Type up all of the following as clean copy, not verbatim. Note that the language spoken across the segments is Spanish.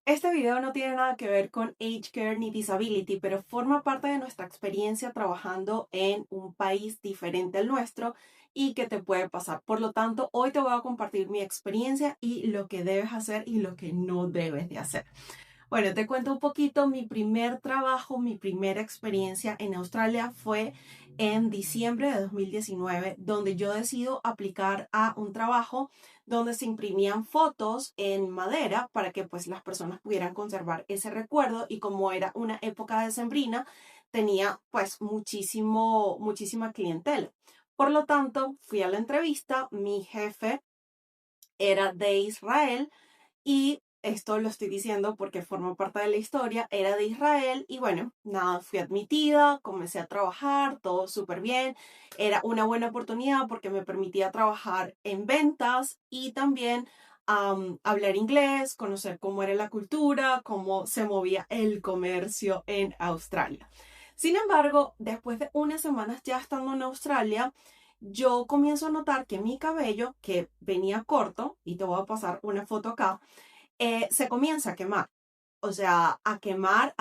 Este video no tiene nada que ver con Age Care ni Disability, pero forma parte de nuestra experiencia trabajando en un país diferente al nuestro y que te puede pasar. Por lo tanto, hoy te voy a compartir mi experiencia y lo que debes hacer y lo que no debes de hacer. Bueno, te cuento un poquito. Mi primer trabajo, mi primera experiencia en Australia fue en diciembre de 2019, donde yo decido aplicar a un trabajo donde se imprimían fotos en madera para que pues las personas pudieran conservar ese recuerdo, y como era una época decembrina, tenía pues muchísima clientela. Por lo tanto, fui a la entrevista. Mi jefe era de Israel, y esto lo estoy diciendo porque forma parte de la historia. Era de Israel y bueno, nada, fui admitida, comencé a trabajar, todo súper bien. Era una buena oportunidad porque me permitía trabajar en ventas y también hablar inglés, conocer cómo era la cultura, cómo se movía el comercio en Australia. Sin embargo, después de unas semanas ya estando en Australia, yo comienzo a notar que mi cabello, que venía corto, y te voy a pasar una foto acá, se comienza a quemar. O sea, a quemar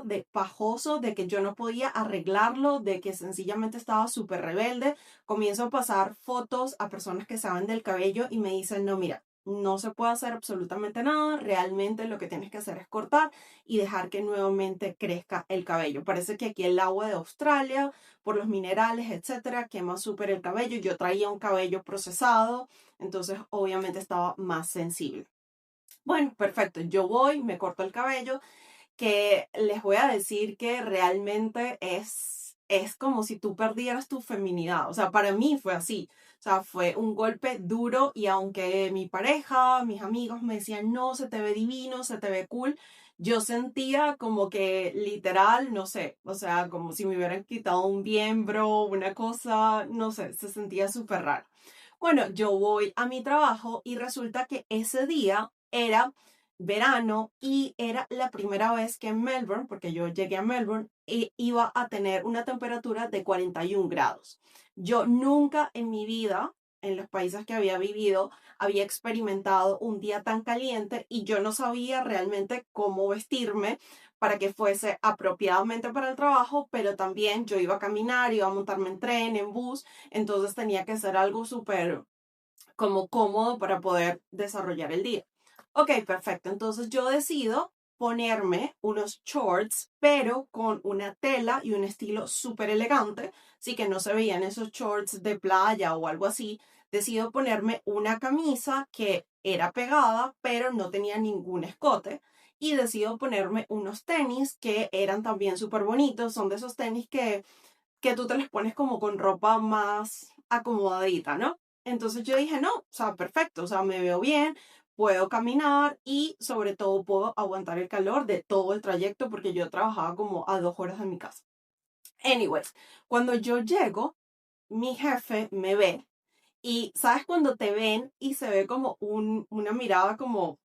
de pajoso, de que yo no podía arreglarlo, de que sencillamente estaba súper rebelde. Comienzo a pasar fotos a personas que saben del cabello y me dicen, no, mira, no se puede hacer absolutamente nada. Realmente lo que tienes que hacer es cortar y dejar que nuevamente crezca el cabello. Parece que aquí el agua de Australia, por los minerales, etcétera, quema súper el cabello. Yo traía un cabello procesado, entonces obviamente estaba más sensible. Bueno, perfecto. Yo voy, me corto el cabello, que les voy a decir que realmente es como si tú perdieras tu feminidad. O sea, para mí fue así. O sea, fue un golpe duro, y aunque mi pareja, mis amigos me decían, no, se te ve divino, se te ve cool, yo sentía como que literal, no sé, o sea, como si me hubieran quitado un miembro, una cosa, no sé, se sentía súper raro. Bueno, yo voy a mi trabajo y resulta que ese día era verano y era la primera vez que en Melbourne, porque yo llegué a Melbourne, iba a tener una temperatura de 41 grados. Yo nunca en mi vida, en los países que había vivido, había experimentado un día tan caliente, y yo no sabía realmente cómo vestirme para que fuese apropiadamente para el trabajo, pero también yo iba a caminar, iba a montarme en tren, en bus, entonces tenía que ser algo súper como cómodo para poder desarrollar el día. Ok, perfecto. Entonces yo decido ponerme unos shorts, pero con una tela y un estilo súper elegante, así que no se veían esos shorts de playa o algo así. Decido ponerme una camisa que era pegada, pero no tenía ningún escote. Y decido ponerme unos tenis que eran también súper bonitos. Son de esos tenis que tú te les pones como con ropa más acomodadita, ¿no? Entonces yo dije, no, o sea, perfecto, o sea, me veo bien, puedo caminar y sobre todo puedo aguantar el calor de todo el trayecto porque yo trabajaba como a 2 horas de mi casa. Anyways, cuando yo llego, mi jefe me ve, y sabes cuando te ven y se ve como una mirada como,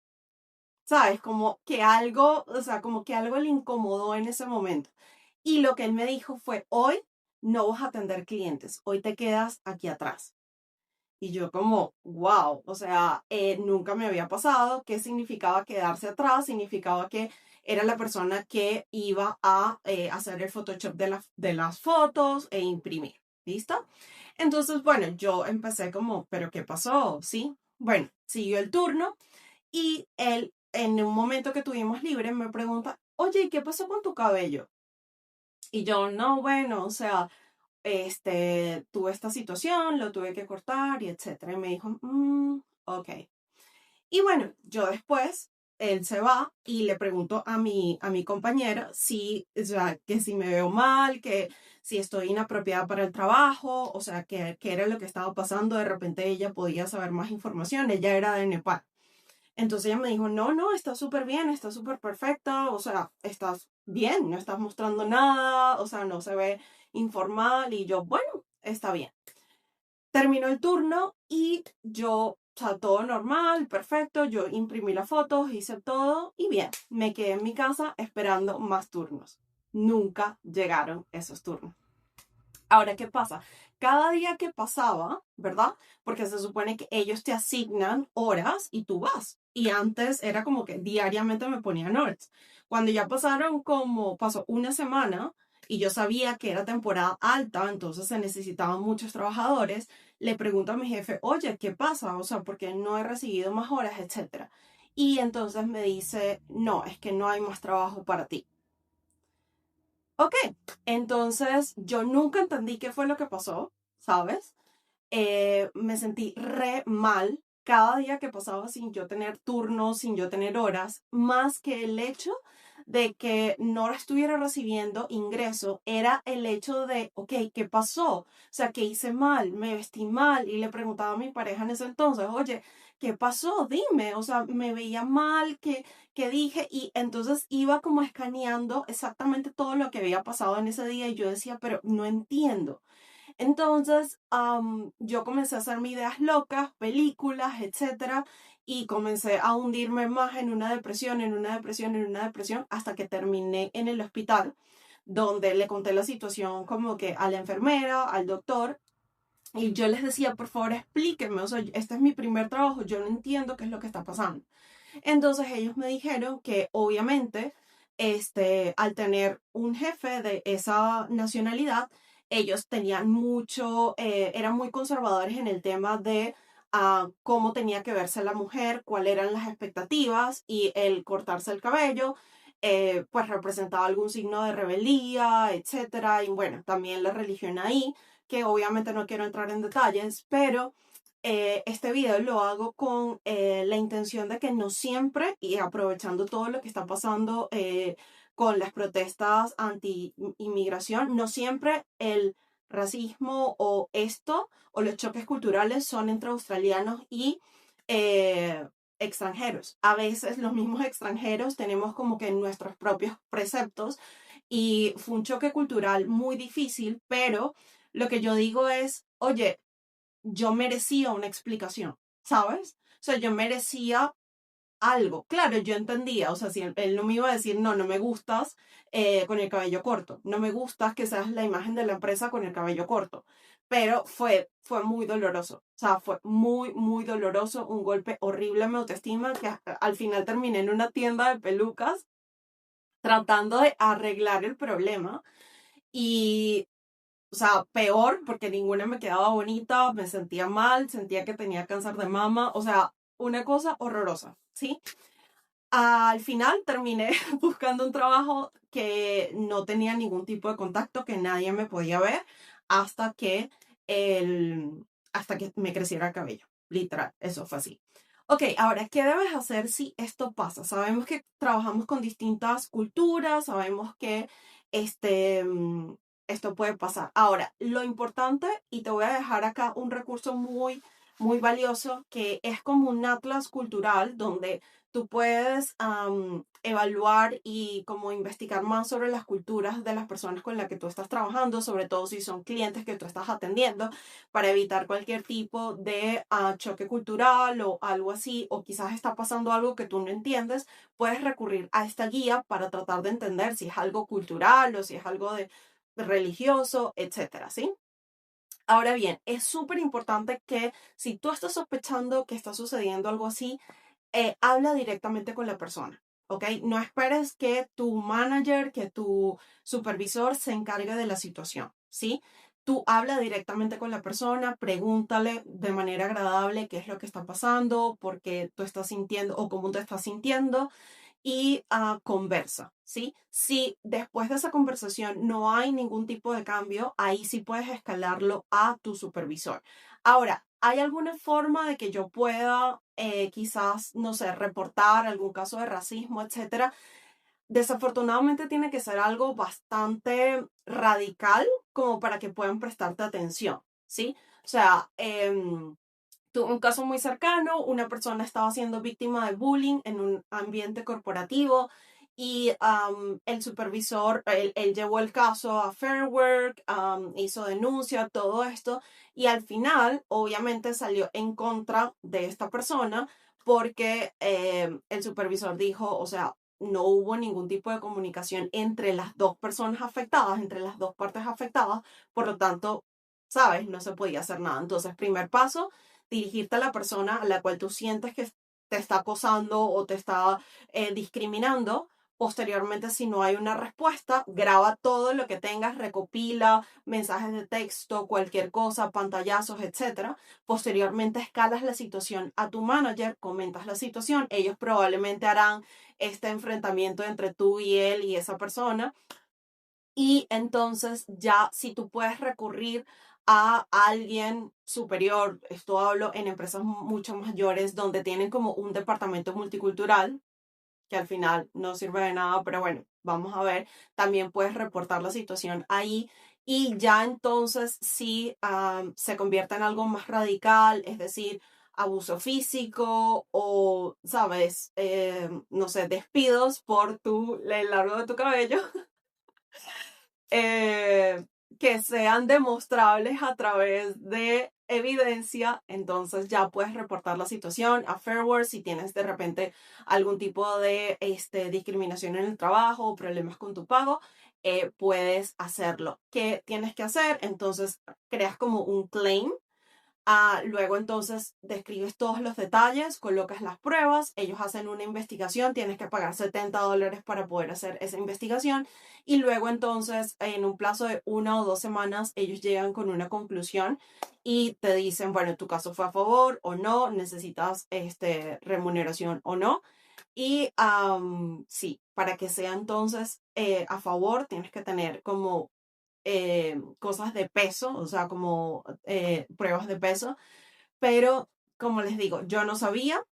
sabes, como que algo, o sea, como que algo le incomodó en ese momento. Y lo que él me dijo fue, hoy no vas a atender clientes, hoy te quedas aquí atrás. Y yo como, wow, o sea, nunca me había pasado. ¿Qué significaba quedarse atrás? Significaba que era la persona que iba a hacer el Photoshop de las fotos e imprimir. ¿Listo? Entonces, bueno, yo empecé como, ¿pero qué pasó? ¿Sí? Bueno, siguió el turno y él, en un momento que tuvimos libre, me pregunta, oye, ¿y qué pasó con tu cabello? Y yo, no, bueno, o sea, tuve esta situación, lo tuve que cortar y etcétera. Y me dijo, ok. Y bueno, yo después, él se va y le pregunto a mi compañera si, o sea, que si me veo mal, que si estoy inapropiada para el trabajo, o sea, que era lo que estaba pasando. De repente ella podía saber más información, ella era de Nepal. Entonces ella me dijo, no, no, estás súper bien, estás súper perfecta, o sea, estás bien, no estás mostrando nada, o sea, no se ve informal. Y yo, bueno, está bien. Terminó el turno y yo, o sea, todo normal, perfecto, yo imprimí las fotos, hice todo y bien, me quedé en mi casa esperando más turnos. Nunca llegaron esos turnos. Ahora, ¿qué pasa? Cada día que pasaba, ¿verdad? Porque se supone que ellos te asignan horas y tú vas. Y antes era como que diariamente me ponían horas. Cuando ya pasó una semana y yo sabía que era temporada alta, entonces se necesitaban muchos trabajadores, le pregunto a mi jefe, oye, ¿qué pasa? O sea, porque no he recibido más horas, etcétera. Y entonces me dice, no, es que no hay más trabajo para ti. Ok, entonces yo nunca entendí qué fue lo que pasó, ¿sabes? Me sentí re mal cada día que pasaba sin yo tener turnos, sin yo tener horas, más que el hecho de que no estuviera recibiendo ingreso, era el hecho de, ok, ¿qué pasó? O sea, ¿qué hice mal? Me vestí mal y le preguntaba a mi pareja en ese entonces, oye, ¿qué pasó? Dime, o sea, me veía mal, ¿qué dije? Y entonces iba como escaneando exactamente todo lo que había pasado en ese día y yo decía, pero no entiendo. Entonces, yo comencé a hacerme ideas locas, películas, etcétera, y comencé a hundirme más en una depresión, en una depresión, en una depresión, hasta que terminé en el hospital, donde le conté la situación como que a la enfermera, al doctor, y yo les decía, por favor, explíquenme, o sea, este es mi primer trabajo, yo no entiendo qué es lo que está pasando. Entonces ellos me dijeron que obviamente, al tener un jefe de esa nacionalidad, ellos tenían eran muy conservadores en el tema de cómo tenía que verse la mujer, cuáles eran las expectativas y el cortarse el cabello, pues representaba algún signo de rebeldía, etcétera. Y bueno, también la religión ahí, que obviamente no quiero entrar en detalles, pero este video lo hago con la intención de que no siempre, y aprovechando todo lo que está pasando con las protestas anti-inmigración, no siempre el racismo o los choques culturales son entre australianos y eh, extranjeros. A veces los mismos extranjeros tenemos como que nuestros propios preceptos y fue un choque cultural muy difícil, pero lo que yo digo es, oye, yo merecía una explicación, ¿sabes? O sea, yo merecía algo. Claro, yo entendía, o sea, si él no me iba a decir, no, no me gustas con el cabello corto, no me gustas que seas la imagen de la empresa con el cabello corto, pero fue muy doloroso, o sea, fue muy, muy doloroso, un golpe horrible a mi autoestima que al final terminé en una tienda de pelucas tratando de arreglar el problema y o sea, peor porque ninguna me quedaba bonita, me sentía mal, sentía que tenía cáncer de mama, o sea, una cosa horrorosa, ¿sí? Al final terminé buscando un trabajo que no tenía ningún tipo de contacto, que nadie me podía ver hasta que el, hasta que me creciera el cabello. Literal, eso fue así. Ok, ahora, ¿qué debes hacer si esto pasa? Sabemos que trabajamos con distintas culturas, sabemos que este, mm, esto puede pasar. Ahora, lo importante, y te voy a dejar acá un recurso muy, muy valioso, que es como un atlas cultural donde tú puedes evaluar y como investigar más sobre las culturas de las personas con las que tú estás trabajando, sobre todo si son clientes que tú estás atendiendo, para evitar cualquier tipo de choque cultural o algo así, o quizás está pasando algo que tú no entiendes, puedes recurrir a esta guía para tratar de entender si es algo cultural o si es algo de religioso, etcétera, ¿sí? Ahora bien, es súper importante que si tú estás sospechando que está sucediendo algo así, habla directamente con la persona, ¿ok? No esperes que tu manager, que tu supervisor se encargue de la situación, ¿sí? Tú habla directamente con la persona, pregúntale de manera agradable qué es lo que está pasando, por qué tú estás sintiendo o cómo te estás sintiendo y conversa, ¿sí? Si después de esa conversación no hay ningún tipo de cambio, ahí sí puedes escalarlo a tu supervisor. Ahora, ¿hay alguna forma de que yo pueda quizás, no sé, reportar algún caso de racismo, etcétera? Desafortunadamente tiene que ser algo bastante radical como para que puedan prestarte atención, ¿sí? O sea, tuve un caso muy cercano, una persona estaba siendo víctima de bullying en un ambiente corporativo y el supervisor, él llevó el caso a Fair Work, hizo denuncia, todo esto, y al final obviamente salió en contra de esta persona porque el supervisor dijo, o sea, no hubo ningún tipo de comunicación entre las dos personas afectadas, entre las dos partes afectadas, por lo tanto, sabes, no se podía hacer nada. Entonces, primer paso, dirigirte a la persona a la cual tú sientes que te está acosando o te está discriminando. Posteriormente, si no hay una respuesta, graba todo lo que tengas, recopila mensajes de texto, cualquier cosa, pantallazos, etcétera. Posteriormente, escalas la situación a tu manager, comentas la situación, ellos probablemente harán este enfrentamiento entre tú y él y esa persona. Y entonces ya si tú puedes recurrir a alguien superior, esto hablo en empresas mucho mayores donde tienen como un departamento multicultural, que al final no sirve de nada, pero bueno, vamos a ver, también puedes reportar la situación ahí y ya entonces sí se convierte en algo más radical, es decir, abuso físico o, sabes, no sé, despidos por el largo de tu cabello, eh, que sean demostrables a través de evidencia, entonces ya puedes reportar la situación a Fair Work si tienes de repente algún tipo de discriminación en el trabajo o problemas con tu pago, puedes hacerlo. ¿Qué tienes que hacer? Entonces creas como un claim. Luego entonces describes todos los detalles, colocas las pruebas, ellos hacen una investigación, tienes que pagar $70 para poder hacer esa investigación y luego entonces en un plazo de 1 o 2 semanas ellos llegan con una conclusión y te dicen, bueno, tu caso fue a favor o no, necesitas remuneración o no. Y sí, para que sea entonces a favor tienes que tener como cosas de peso, o sea, como pruebas de peso, pero como les digo, yo no sabía,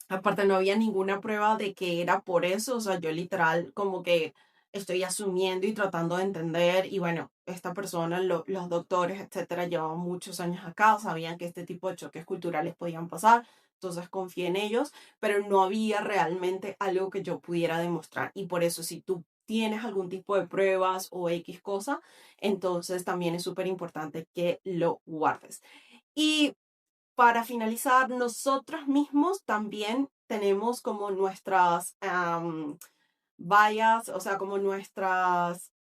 aparte no había ninguna prueba de que era por eso, o sea, yo literal como que estoy asumiendo y tratando de entender y bueno, esta persona, los doctores, etcétera, llevaban muchos años acá, sabían que este tipo de choques culturales podían pasar, entonces confié en ellos, pero no había realmente algo que yo pudiera demostrar y por eso si tú tienes algún tipo de pruebas o X cosa, entonces también es súper importante que lo guardes. Y para finalizar, nosotros mismos también tenemos como nuestras bias, o sea, como nuestras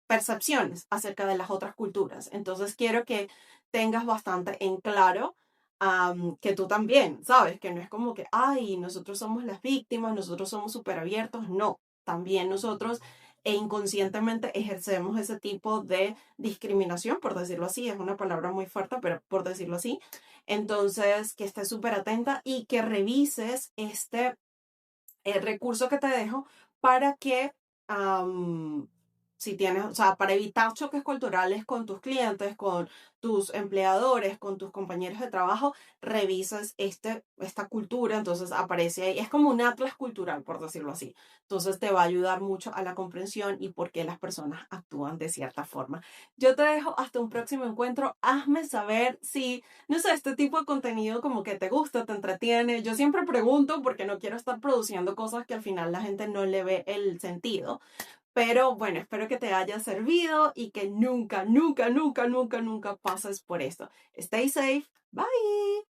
percepciones acerca de las otras culturas. Entonces quiero que tengas bastante en claro que tú también, ¿sabes? Que no es como que, ay, nosotros somos las víctimas, nosotros somos súper abiertos. No, también nosotros inconscientemente ejercemos ese tipo de discriminación, por decirlo así. Es una palabra muy fuerte, pero por decirlo así. Entonces, que estés súper atenta y que revises el recurso que te dejo para que, si tienes, o sea, para evitar choques culturales con tus clientes, con tus empleadores, con tus compañeros de trabajo, revisas esta cultura, entonces aparece ahí, es como un atlas cultural, por decirlo así. Entonces te va a ayudar mucho a la comprensión y por qué las personas actúan de cierta forma. Yo te dejo hasta un próximo encuentro. Hazme saber si no sé, este tipo de contenido como que te gusta, te entretiene. Yo siempre pregunto porque no quiero estar produciendo cosas que al final la gente no le ve el sentido. Pero bueno, espero que te haya servido y que nunca, nunca, nunca, nunca, nunca pases por esto. Stay safe. Bye.